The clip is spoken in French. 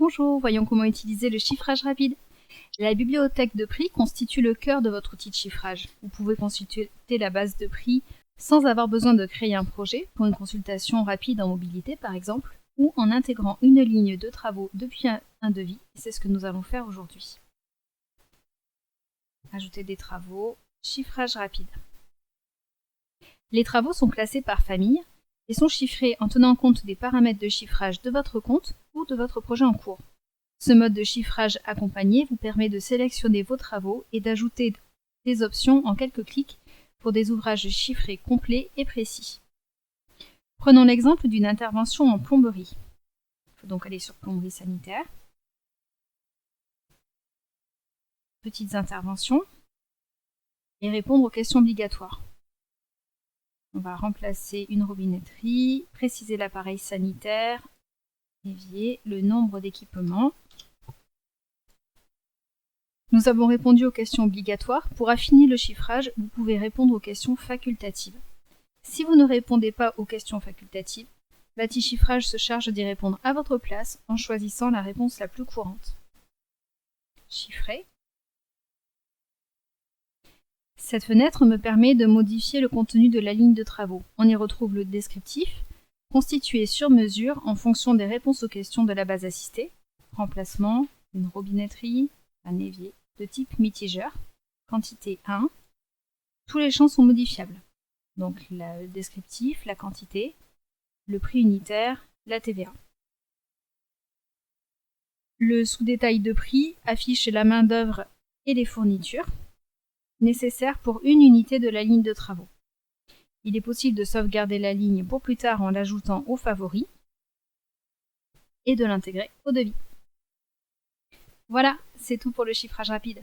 Bonjour, voyons comment utiliser le chiffrage rapide. La bibliothèque de prix constitue le cœur de votre outil de chiffrage. Vous pouvez consulter la base de prix sans avoir besoin de créer un projet, pour une consultation rapide en mobilité par exemple, ou en intégrant une ligne de travaux depuis un devis. C'est ce que nous allons faire aujourd'hui. Ajouter des travaux, chiffrage rapide. Les travaux sont classés par famille et sont chiffrés en tenant compte des paramètres de chiffrage de votre compte ou de votre projet en cours. Ce mode de chiffrage accompagné vous permet de sélectionner vos travaux et d'ajouter des options en quelques clics pour des ouvrages chiffrés complets et précis. Prenons l'exemple d'une intervention en plomberie. Il faut donc aller sur plomberie sanitaire. Petites interventions et répondre aux questions obligatoires. On va remplacer une robinetterie, préciser l'appareil sanitaire, évier le nombre d'équipements. Nous avons répondu aux questions obligatoires. Pour affiner le chiffrage, vous pouvez répondre aux questions facultatives. Si vous ne répondez pas aux questions facultatives, l'anti-chiffrage se charge d'y répondre à votre place en choisissant la réponse la plus courante. Chiffrer. Cette fenêtre me permet de modifier le contenu de la ligne de travaux. On y retrouve le descriptif, constitué sur mesure en fonction des réponses aux questions de la base assistée, remplacement, une robinetterie, un évier de type mitigeur, quantité 1. Tous les champs sont modifiables. Donc le descriptif, la quantité, le prix unitaire, la TVA. Le sous-détail de prix affiche la main-d'œuvre et les fournitures nécessaires pour une unité de la ligne de travaux. Il est possible de sauvegarder la ligne pour plus tard en l'ajoutant aux favoris et de l'intégrer au devis. Voilà, c'est tout pour le chiffrage rapide.